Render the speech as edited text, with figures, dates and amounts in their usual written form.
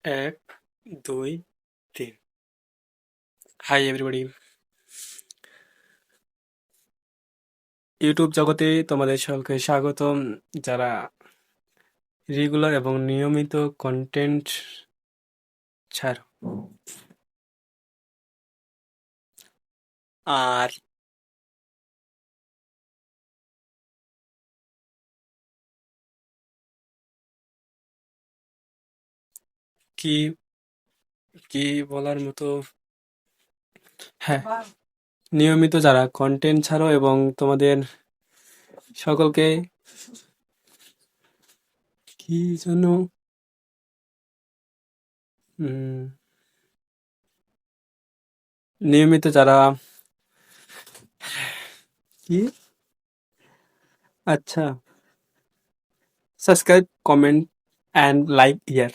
এক, দুই, তিন। হাই এভরিবডি, ইউটিউব জগতে তোমাদের সকলকে স্বাগতম। যারা রেগুলার এবং নিয়মিত কন্টেন্ট ছাড়ো, আর কি কি বলার মতো, হ্যাঁ, নিয়মিত যারা কন্টেন্ট ছাড়ো এবং তোমাদের সকলকে কি যেন উম, নিয়মিত যারা কি আচ্ছা, subscribe, comment and like year.